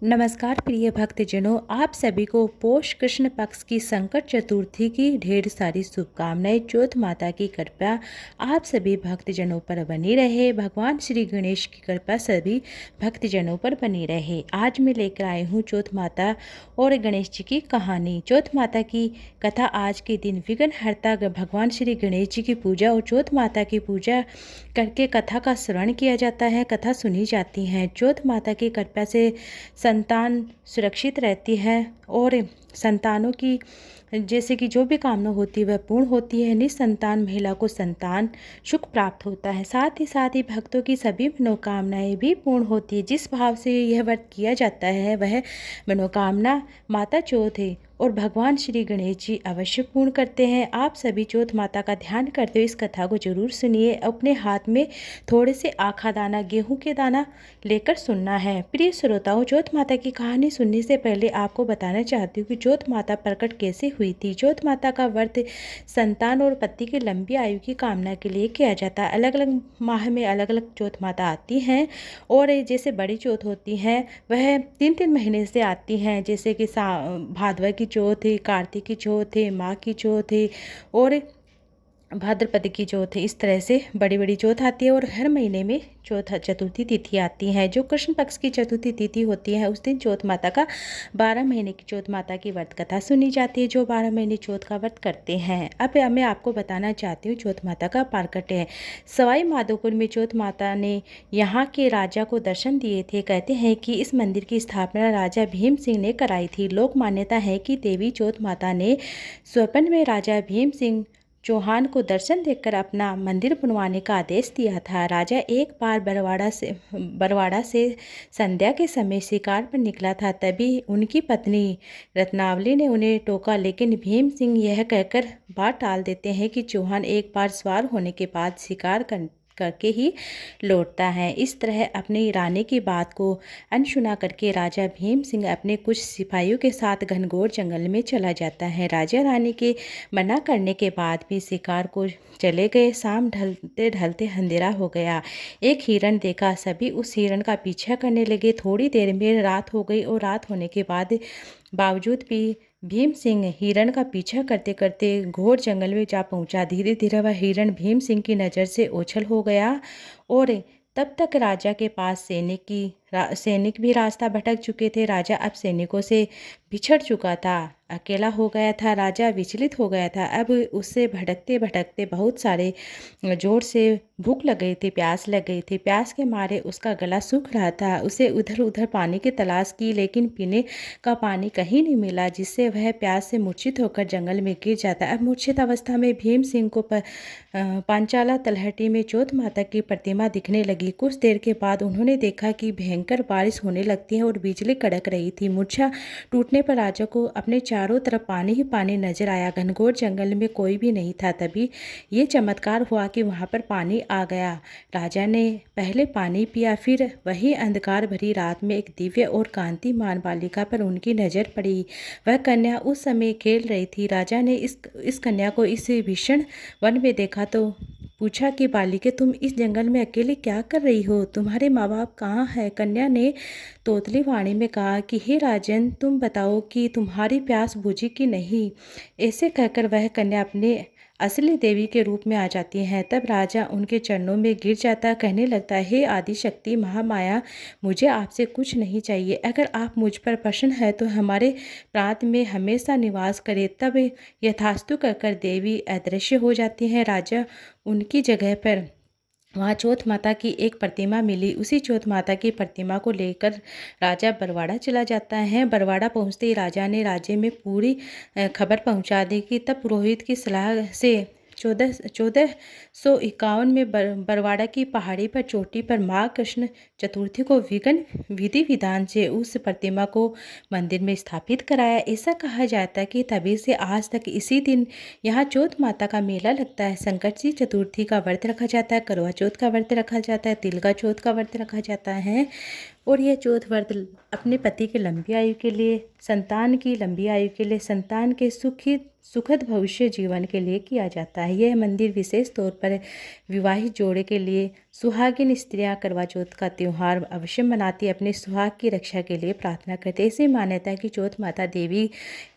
नमस्कार प्रिय भक्तजनों, आप सभी को पौष कृष्ण पक्ष की संकट चतुर्थी की ढेर सारी शुभकामनाएं। चौथ माता की कृपा आप सभी भक्तजनों पर बनी रहे। भगवान श्री गणेश की कृपा सभी भक्तजनों पर बनी रहे। आज मैं लेकर आई हूँ चौथ माता और गणेश जी की कहानी। चौथ माता की कथा आज के दिन विघ्न हर्ता भगवान श्री गणेश जी की पूजा और चौथ माता की पूजा करके कथा का श्रवण किया जाता है, कथा सुनी जाती है। चौथ माता की कृपा से संतान सुरक्षित रहती है और संतानों की जैसे कि जो भी कामना होती है वह पूर्ण होती है। निसंतान महिला को संतान सुख प्राप्त होता है। साथ ही भक्तों की सभी मनोकामनाएं भी पूर्ण होती है। जिस भाव से यह व्रत किया जाता है वह मनोकामना माता चौथ है और भगवान श्री गणेश जी अवश्य पूर्ण करते हैं। आप सभी चौथ माता का ध्यान करते हुए इस कथा को जरूर सुनिए। अपने हाथ में थोड़े से आखा दाना, गेहूं के दाना लेकर सुनना है। प्रिय श्रोताओं, चौथ माता की कहानी सुनने से पहले आपको बताना चाहती हूँ कि चौथ माता प्रकट कैसे हुई थी। चौथ माता का व्रत संतान और पति की लंबी आयु की कामना के लिए किया जाता है। अलग अलग माह में अलग अलग चौथ माता आती हैं और जैसे बड़ी चौथ होती है वह 3-3 महीने से आती हैं। जैसे कि भादवा की चौथ है, कार्तिक की चौथ है, माघ की चौथ है और भाद्रपद की चौथ है। इस तरह से बड़ी बड़ी चौथ आती है और हर महीने में चौथ चतुर्थी तिथि आती है। जो कृष्ण पक्ष की चतुर्थी तिथि होती है उस दिन चौथ माता का 12 महीने की चौथ माता की व्रत कथा सुनी जाती है, जो 12 महीने चौथ का व्रत करते हैं। अब मैं आपको बताना चाहती हूँ चौथ माता का प्राकट्य है। सवाई माधोपुर में चौथ माता ने यहाँ के राजा को दर्शन दिए थे। कहते हैं कि इस मंदिर की स्थापना राजा भीम सिंह ने कराई थी। लोक मान्यता है कि देवी चौथ माता ने स्वप्न में राजा भीम सिंह चौहान को दर्शन देकर अपना मंदिर बनवाने का आदेश दिया था। राजा एक बार बरवाड़ा से संध्या के समय शिकार पर निकला था। तभी उनकी पत्नी रत्नावली ने उन्हें टोका, लेकिन भीम सिंह यह कहकर बात टाल देते हैं कि चौहान एक बार सवार होने के बाद शिकार करके ही लौटता है। इस तरह अपनी रानी की बात को अनसुना करके राजा भीम सिंह अपने कुछ सिपाहियों के साथ घनघोर जंगल में चला जाता है। राजा रानी के मना करने के बाद भी शिकार को चले गए। शाम ढलते ढलते अंधेरा हो गया। एक हिरण देखा, सभी उस हिरण का पीछा करने लगे। थोड़ी देर में रात हो गई और रात होने के बावजूद भी भीम सिंह हिरण का पीछा करते करते घोर जंगल में जा पहुंचा। धीरे धीरे वह हिरण भीम सिंह की नज़र से ओझल हो गया और तब तक राजा के पास सैनिक भी रास्ता भटक चुके थे। राजा अब सैनिकों से बिछड़ चुका था, अकेला हो गया था। राजा विचलित हो गया था। अब उससे भटकते भटकते बहुत सारे जोर से भूख लग गई थी, प्यास लग गई थी। प्यास के मारे उसका गला सूख रहा था। उसे उधर उधर पानी की तलाश की, लेकिन पीने का पानी कहीं नहीं मिला, जिससे वह प्यास से मूर्छित होकर जंगल में गिर जाता। अब मूर्छित अवस्था में भीम सिंह को पांचाला तलहटी में चौथ माता की प्रतिमा दिखने लगी। कुछ देर के बाद उन्होंने देखा कि भयंकर बारिश होने लगती है और बिजली कड़क रही थी। मूर्छा टूटने पर राजा को अपने चारों तरफ पानी ही पानी नजर आया। घनघोर जंगल में कोई भी नहीं था। तभी ये चमत्कार हुआ कि वहां पर पानी आ गया। राजा ने पहले पानी पिया, फिर वही अंधकार भरी रात में एक दिव्य और कांतिमान बालिका पर उनकी नजर पड़ी। वह कन्या उस समय खेल रही थी। राजा ने इस कन्या को इस भीषण वन में देखा तो पूछा कि बालिके, तुम इस जंगल में अकेले क्या कर रही हो? तुम्हारे माँ बाप कहाँ हैं? कन्या ने तोतली वाणी में कहा कि हे राजन, तुम बताओ कि तुम्हारी प्यास बुझी कि नहीं। ऐसे कहकर वह कन्या अपने असली देवी के रूप में आ जाती है। तब राजा उनके चरणों में गिर जाता, कहने लगता है, हे आदि शक्ति महामाया, मुझे आपसे कुछ नहीं चाहिए। अगर आप मुझ पर प्रसन्न है तो हमारे प्रांत में हमेशा निवास करे। तब यथास्तु कहकर देवी अदृश्य हो जाती है। राजा उनकी जगह पर वहाँ चौथ माता की एक प्रतिमा मिली। उसी चौथ माता की प्रतिमा को लेकर राजा बरवाड़ा चला जाता है। बरवाड़ा पहुँचते ही राजा ने राज्य में पूरी खबर पहुँचा दी कि तब पुरोहित की सलाह से 1451 में बरवाड़ा की पहाड़ी पर चोटी पर माँ कृष्ण चतुर्थी को विधि विधान से उस प्रतिमा को मंदिर में स्थापित कराया। ऐसा कहा जाता है कि तभी से आज तक इसी दिन यहाँ चौथ माता का मेला लगता है। संकटची चतुर्थी का व्रत रखा जाता है, करवा चौथ का व्रत रखा जाता है, तिलका चौथ का व्रत रखा जाता है। और यह चौथ व्रत अपने पति की लंबी आयु के लिए, संतान की लंबी आयु के लिए, संतान के सुखी सुखद भविष्य जीवन के लिए किया जाता है। यह मंदिर विशेष तौर पर विवाहित जोड़े के लिए सुहागिन स्त्रियां करवा चौथ का त्यौहार अवश्य मनाती, अपने सुहाग की रक्षा के लिए प्रार्थना करते हैं। ऐसी मान्यता है कि चौथ माता देवी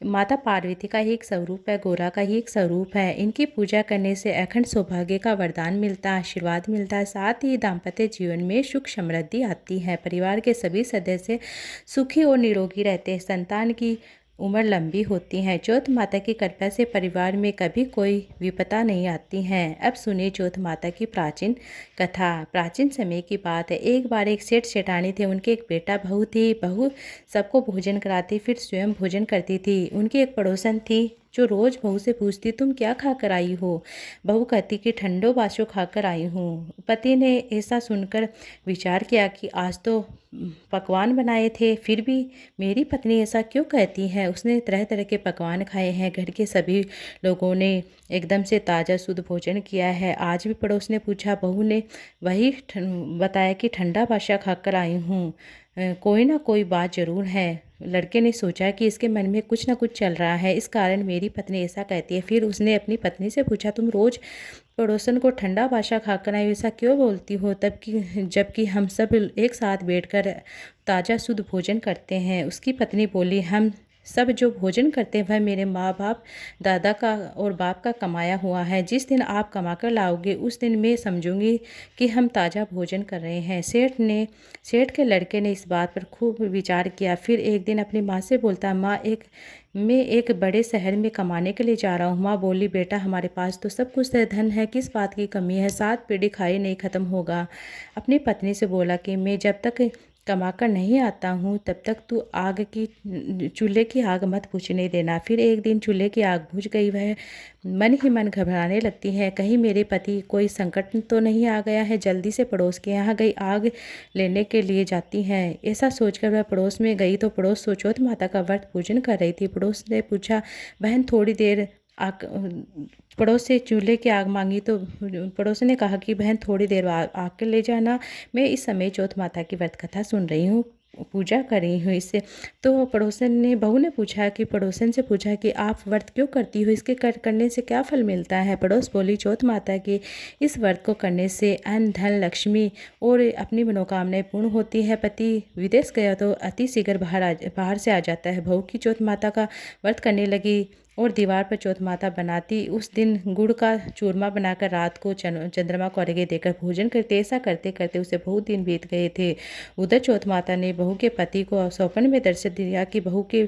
माता पार्वती का ही एक स्वरूप है, गौरा का ही एक स्वरूप है। इनकी पूजा करने से अखंड सौभाग्य का वरदान मिलता है, आशीर्वाद मिलता है। साथ ही दाम्पत्य जीवन में सुख समृद्धि आती है, परिवार के सभी सदस्य सुखी और निरोगी रहते हैं, संतान की उम्र लंबी होती है। चौथ माता की कृपा से परिवार में कभी कोई विपदा नहीं आती है। अब सुनिए चौथ माता की प्राचीन कथा। प्राचीन समय की बात है, एक बार एक सेठ सेठानी थे, उनके एक बेटा बहू थी। बहू सबको भोजन कराती, फिर स्वयं भोजन करती थी। उनकी एक पड़ोसन थी जो रोज़ बहू से पूछती, तुम क्या खा कर आई हो? बहू कहती कि ठंडो बाशो खाकर आई हूँ। पति ने ऐसा सुनकर विचार किया कि आज तो पकवान बनाए थे, फिर भी मेरी पत्नी ऐसा क्यों कहती है? उसने तरह तरह के पकवान खाए हैं, घर के सभी लोगों ने एकदम से ताज़ा शुद्ध भोजन किया है। आज भी पड़ोस ने पूछा, बहू ने वही बताया कि ठंडा बादशाह खाकर आई हूँ। कोई ना कोई बात ज़रूर है। लड़के ने सोचा कि इसके मन में कुछ ना कुछ चल रहा है, इस कारण मेरी पत्नी ऐसा कहती है। फिर उसने अपनी पत्नी से पूछा, तुम रोज़ पड़ोसन को ठंडा बादशाह खाकर आई, ऐसा क्यों बोलती हो? जबकि हम सब एक साथ बैठकर ताज़ा शुद्ध भोजन करते हैं। उसकी पत्नी बोली, हम सब जो भोजन करते हैं वह मेरे माँ बाप दादा का और बाप का कमाया हुआ है। जिस दिन आप कमा कर लाओगे उस दिन मैं समझूंगी कि हम ताज़ा भोजन कर रहे हैं। सेठ के लड़के ने इस बात पर खूब विचार किया। फिर एक दिन अपनी माँ से बोलता, माँ मैं एक बड़े शहर में कमाने के लिए जा रहा हूँ। माँ बोली, बेटा हमारे पास तो सब कुछ है, धन है, किस बात की कमी है? 7 पीढ़ी खाई नहीं खत्म होगा। अपनी पत्नी से बोला कि मैं जब तक कमा कर नहीं आता हूँ तब तक तू चूल्हे की आग मत बुझने देना। फिर एक दिन चूल्हे की आग बुझ गई। वह मन ही मन घबराने लगती है, कहीं मेरे पति कोई संकट तो नहीं आ गया है। जल्दी से पड़ोस के यहाँ गई, आग लेने के लिए जाती है। ऐसा सोचकर वह पड़ोस में गई तो पड़ोस चौथ माता का व्रत पूजन कर रही थी। पड़ोस ने पूछा, बहन थोड़ी देर आग पड़ोस से चूल्हे की आग मांगी तो पड़ोस ने कहा कि बहन थोड़ी देर आग के ले जाना, मैं इस समय चौथ माता की व्रत कथा सुन रही हूँ, पूजा कर रही हूँ इससे। तो बहू ने पूछा कि पड़ोसन से पूछा कि आप व्रत क्यों करती हो, इसके करने से क्या फल मिलता है? पड़ोस बोली, चौथ माता की इस व्रत को करने से अन्न धन लक्ष्मी और अपनी मनोकामनाएं पूर्ण होती है। पति विदेश गया तो अति शीघ्र बाहर से आ जाता है। बहू की चौथ माता का व्रत करने लगी और दीवार पर चौथ माता बनाती। उस दिन गुड़ का चूरमा बनाकर रात को चंद्रमा को अर्घ्य देकर भोजन करते। ऐसा करते करते उसे बहुत दिन बीत गए थे। उधर चौथ माता ने बहू के पति को स्वप्न में दर्शन दिया कि बहू के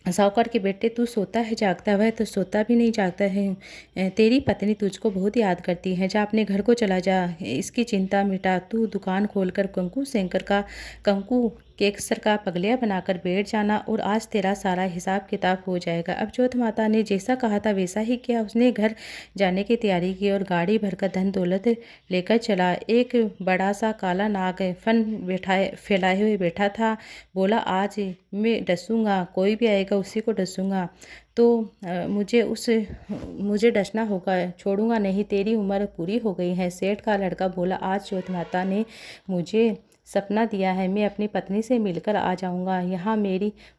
साहूकार के बेटे, तू सोता है जागता है? वह तो सोता भी नहीं जागता है। तेरी पत्नी तुझको बहुत याद करती है, जा अपने घर को चला जा, इसकी चिंता मिटा। तू दुकान खोलकर कंकु केसर का पगलिया बनाकर बैठ जाना और आज तेरा सारा हिसाब किताब हो जाएगा। अब चौथ माता ने जैसा कहा था वैसा ही किया। उसने घर जाने की तैयारी की और गाड़ी भरकर धन दौलत लेकर चला। एक बड़ा सा काला नाग फन फैलाए हुए बैठा था। बोला, आज मैं डसूंगा, कोई भी आएगा उसी को डसूंगा। तो मुझे डसना होगा, छोड़ूंगा नहीं, तेरी उम्र पूरी हो गई है। सेठ का लड़का बोला, आज चौथ माता ने मुझे सपना दिया है, मैं अपनी पत्नी से मिलकर आ जाऊंगा।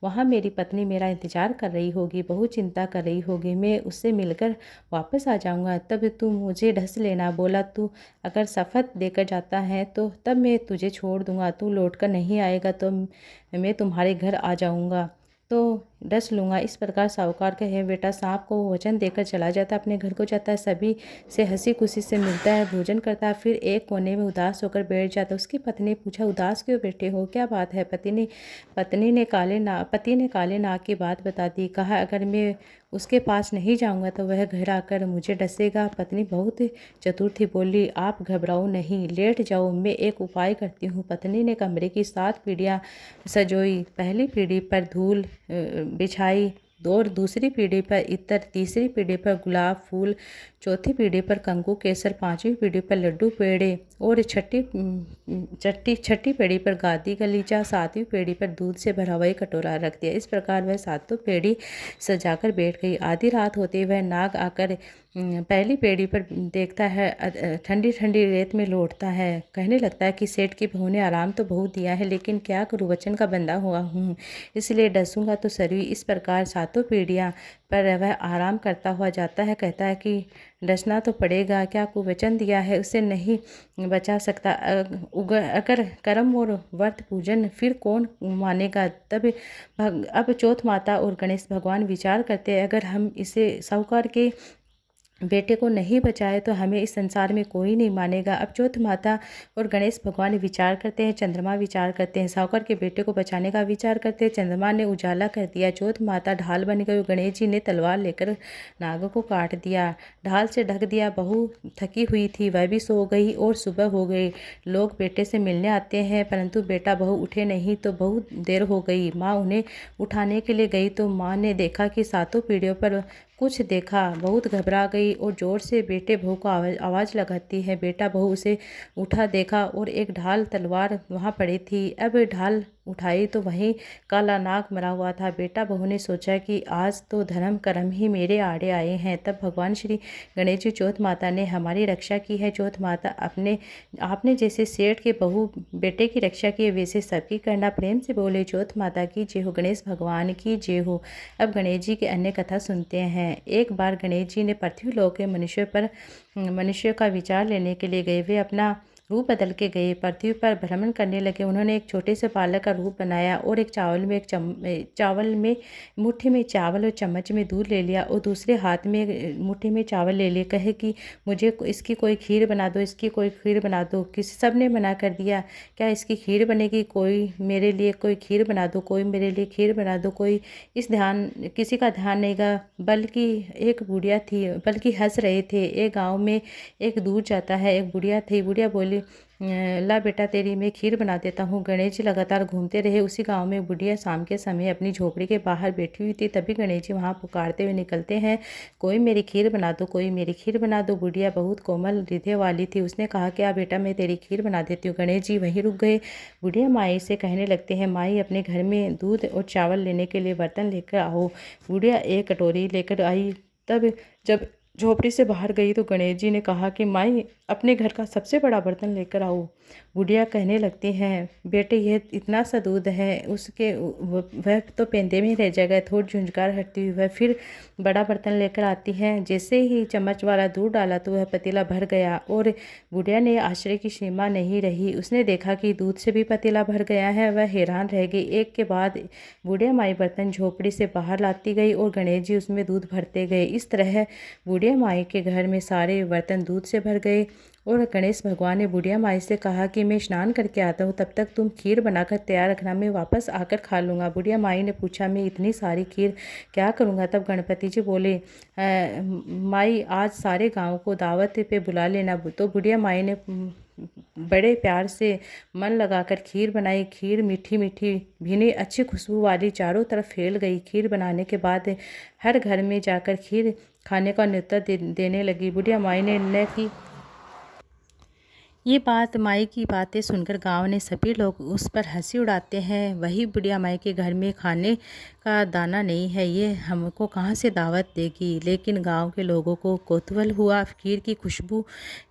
वहाँ मेरी पत्नी मेरा इंतज़ार कर रही होगी, बहुत चिंता कर रही होगी। मैं उससे मिलकर वापस आ जाऊंगा, तब तू मुझे ढस लेना। बोला, तू अगर शपथ देकर जाता है तो तब मैं तुझे छोड़ दूंगा, तू लौट कर नहीं आएगा तो मैं तुम्हारे घर आ जाऊंगा तो डस लूँगा। इस प्रकार साहूकार कहे बेटा सांप को वचन देकर चला जाता, अपने घर को जाता है, सभी से हंसी खुशी से मिलता है, भोजन करता है, फिर एक कोने में उदास होकर बैठ जाता। उसकी पत्नी ने पूछा, उदास क्यों बैठे हो, क्या बात है? पति ने काले नाग की बात बता दी। कहा, अगर मैं उसके पास नहीं जाऊंगा तो वह घर आकर मुझे डसेगा। पत्नी बहुत चतुर थी, बोली, आप घबराओ नहीं, लेट जाओ, मैं एक उपाय करती हूँ। पत्नी ने कमरे की 7 पीढ़ियाँ सजोई। पहली पीढ़ी पर धूल बिछाई, और दूसरी पीढ़ी पर इत्र, तीसरी पीढ़ी पर गुलाब फूल, चौथी पीढ़ी पर कंकु केसर, 5वीं पीढ़ी पर लड्डू पेड़े और छठी पीढ़ी पर गादी गलीचा, 7वीं पीढ़ी पर दूध से भरा हुआ कटोरा रख दिया। इस प्रकार वह 7 पीढ़ी सजाकर बैठ गई। आधी रात होते वह नाग आकर पहली पीढ़ी पर देखता है, ठंडी ठंडी रेत में लौटता है। कहने लगता है कि सेठ की बहू ने आराम तो बहुत दिया है, लेकिन क्या करूँ, वचन का बंधा हुआ हूँ, इसलिए डसूंगा तो सरी। इस प्रकार 7 सातों पीढ़ियाँ पर वह आराम करता हुआ जाता है। कहता है कि डसना तो पड़ेगा, क्या कुवचन दिया है उसे नहीं बचा सकता। अगर कर्म और व्रत पूजन फिर कौन मानेगा। तब अब चौथ माता और गणेश भगवान विचार करते हैं, अगर हम इसे साहूकार के बेटे को नहीं बचाए तो हमें इस संसार में कोई नहीं मानेगा। अब चौथ माता और गणेश भगवान विचार करते हैं, चंद्रमा विचार करते हैं, साहूकार के बेटे को बचाने का विचार करते हैं। चंद्रमा ने उजाला कर दिया, चौथ माता ढाल बन गई, गणेश जी ने तलवार लेकर नाग को काट दिया, ढाल से ढक दिया। बहू थकी हुई थी, वह भी सो गई और सुबह हो गई। लोग बेटे से मिलने आते हैं परंतु बेटा बहू उठे नहीं तो बहुत देर हो गई। माँ उन्हें उठाने के लिए गई तो माँ ने देखा कि सातों पीढ़ियों पर कुछ देखा, बहुत घबरा गई और जोर से बेटे बहू को आवाज़ लगाती है। बेटा बहू उसे उठा देखा और एक ढाल तलवार वहाँ पड़ी थी। अब ढाल उठाई तो वहीं काला नाग मरा हुआ था। बेटा बहू ने सोचा कि आज तो धर्म कर्म ही मेरे आड़े आए हैं। तब भगवान श्री गणेश जी चौथ माता ने हमारी रक्षा की है। चौथ माता आपने जैसे सेठ के बहू बेटे की रक्षा की वैसे सबकी करना। प्रेम से बोले चौथ माता की जय हो, गणेश भगवान की जय हो। अब गणेश जी की अन्य कथा सुनते हैं। एक बार गणेश जी ने पृथ्वी लोक के मनुष्य का विचार लेने के लिए गए। वे अपना रूप बदल के गए, पृथ्वी पर भ्रमण करने लगे। उन्होंने एक छोटे से बालक का रूप बनाया और एक चावल में मुट्ठी में चावल और चम्मच में दूध ले लिया और दूसरे हाथ में मुट्ठी में चावल ले लिए। कहे कि मुझे इसकी कोई खीर बना दो, इसकी कोई खीर बना दो। किसी सब ने मना कर दिया, क्या इसकी खीर बनेगी, कोई मेरे लिए कोई खीर बना दो, कोई मेरे लिए खीर बना दो। किसी का ध्यान नहीं गा, बल्कि एक बुढ़िया थी, बल्कि हंस रहे थे। एक गांव में एक दूर जाता है, एक बुढ़िया थी। बुढ़िया बोली, ला बेटा तेरी मैं खीर बना देता हूँ। गणेश जी लगातार घूमते रहे। उसी गांव में बुढ़िया शाम के समय अपनी झोपड़ी के बाहर बैठी हुई थी। तभी गणेश जी वहाँ पुकारते हुए निकलते हैं, कोई मेरी खीर बना दो, कोई मेरी खीर बना दो। बुढ़िया बहुत कोमल हृदय वाली थी, उसने कहा क्या बेटा मैं तेरी खीर बना देती हूँ। गणेश जी वहीं रुक गए। बुढ़िया माई से कहने लगते हैं, माई अपने घर में दूध और चावल लेने के लिए बर्तन लेकर आओ। बुढ़िया एक कटोरी लेकर आई। तब जब झोपड़ी से बाहर गई तो गणेश जी ने कहा कि माई अपने घर का सबसे बड़ा बर्तन लेकर आओ। बुढ़िया कहने लगती हैं, बेटे यह इतना सा दूध है, वह तो पेंदे में रह जाएगा। थोड़ी झुंझकार हटती हुई वह फिर बड़ा बर्तन लेकर आती हैं। जैसे ही चम्मच वाला दूध डाला तो वह पतीला भर गया और बुढ़िया ने आश्चर्य की सीमा नहीं रही। उसने देखा कि दूध से भी पतीला भर गया है। वह हैरान रह गई। एक के बाद बुढ़िया माई बर्तन झोपड़ी से बाहर लाती गई और गणेश जी उसमें दूध भरते गए। इस तरह बुढ़िया माई के घर में सारे बर्तन दूध से भर गए और गणेश भगवान ने बुढ़िया माई से कहा कि मैं स्नान करके आता हूँ, तब तक तुम खीर बनाकर तैयार रखना, मैं वापस आकर खा लूँगा। बुढ़िया माई ने पूछा, मैं इतनी सारी खीर क्या करूँगा। तब गणपति जी बोले, माई आज सारे गांव को दावत पे बुला लेना। तो बुढ़िया माई ने बड़े प्यार से मन लगाकर खीर बनाई। खीर मीठी मीठी भीनी अच्छी खुशबू वाली चारों तरफ फैल गई। खीर बनाने के बाद हर घर में जाकर खीर खाने का न्योता देने लगी। बुढ़िया माई ने निर्णय की। ये बात माई की बातें सुनकर गांव ने सभी लोग उस पर हंसी उड़ाते हैं। वही बुढ़िया माई के घर में खाने का दाना नहीं है, ये हमको कहाँ से दावत देगी। लेकिन गांव के लोगों को कौतूहल हुआ। खीर की खुशबू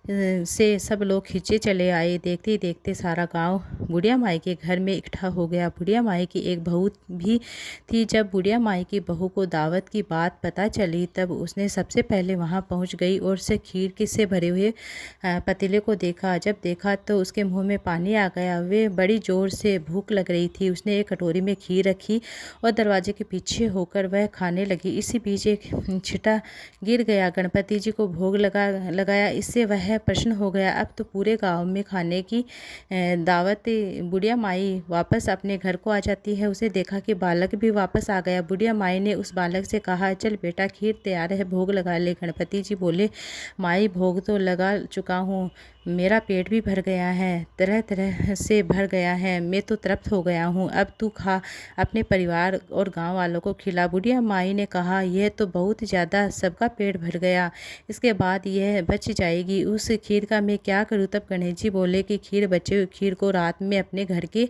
से सब लोग खींचे चले आए। देखते ही देखते सारा गांव बुढ़िया माई के घर में इकट्ठा हो गया। बुढ़िया माई की एक बहू भी थी। जब बुढ़िया माई की बहू को दावत की बात पता चली तब उसने सबसे पहले वहाँ पहुँच गई और से खीर से भरे हुए पतीले को देखा। जब देखा तो उसके मुंह में पानी आ गया। वे बड़ी जोर से भूख लग रही थी। उसने एक कटोरी में खीर रखी और दरवाजे के पीछे होकर वह खाने लगी। इसी बीच एक छिटा गिर गया। गणपति जी को भोग लगाया। इससे वह प्रसन्न हो गया। अब तो पूरे गांव में खाने की दावत। बुढ़िया माई वापस अपने घर को आ जाती है। उसे देखा कि बालक भी वापस आ गया। बुढ़िया माई ने उस बालक से कहा, चल बेटा खीर तैयार है, भोग लगा ले। गणपति जी बोले, माई भोग तो लगा चुका हूँ, मेरा पेट भी भर गया है, तरह तरह से भर गया है, मैं तो तृप्त हो गया हूँ। अब तू खा, अपने परिवार और गांव वालों को खिला। बुढ़िया माई ने कहा, यह तो बहुत ज़्यादा, सबका पेट भर गया, इसके बाद यह बच जाएगी, उस खीर का मैं क्या करूँ। तब गणेश जी बोले कि खीर बचे हुई खीर को रात में अपने घर के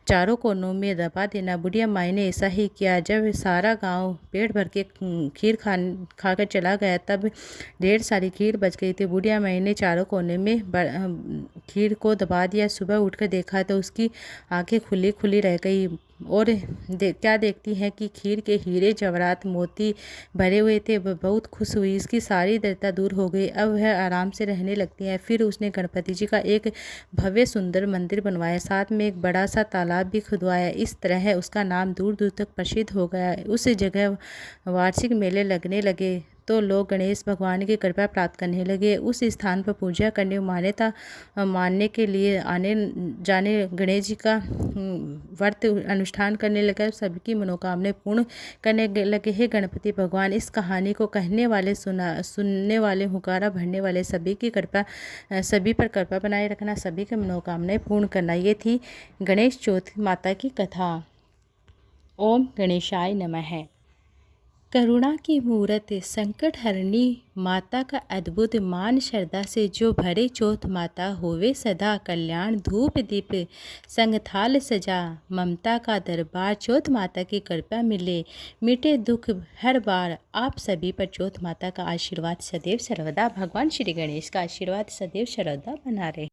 चारों कोनों में दबा देना। बुढ़िया माई ने ऐसा ही किया। जब सारा गाँव पेट भर के खीर खाकर चला गया तब ढेर सारी खीर बच गई थी। बुढ़िया माई ने चारों कोने में खीर को दबा दिया। सुबह उठकर देखा तो उसकी आंखें खुली खुली रह गई और क्या देखती हैं कि खीर के हीरे जवाहरात मोती भरे हुए थे। वह बहुत खुश हुई, इसकी सारी दृढ़ता दूर हो गई। अब वह आराम से रहने लगती है। फिर उसने गणपति जी का एक भव्य सुंदर मंदिर बनवाया, साथ में एक बड़ा सा तालाब भी खुदवाया। इस तरह उसका नाम दूर दूर तक प्रसिद्ध हो गया। उस जगह वार्षिक मेले लगने लगे तो लोग गणेश भगवान की कृपा प्राप्त करने लगे। उस स्थान पर पूजा करने मान्यता मानने के लिए आने जाने गणेश जी का व्रत अनुष्ठान करने लगा। सबकी मनोकामनाएं पूर्ण करने लगे। हे गणपति भगवान, इस कहानी को कहने वाले सुनने वाले हुंकारा भरने वाले सभी की कृपा सभी पर कृपा बनाए रखना, सभी की मनोकामनाएं पूर्ण करना। ये थी गणेश चौथ माता की कथा। ओम गणेशाय नमः। करुणा की मूरत संकट हरणी माता का अद्भुत मान श्रद्धा से जो भरे चौथ माता होवे सदा कल्याण। धूप दीप संग थाल सजा ममता का दरबार। चौथ माता की कृपा मिले मिटे दुख हर बार। आप सभी पर चौथ माता का आशीर्वाद सदैव सर्वदा, भगवान श्री गणेश का आशीर्वाद सदैव सर्वदा बना रहे।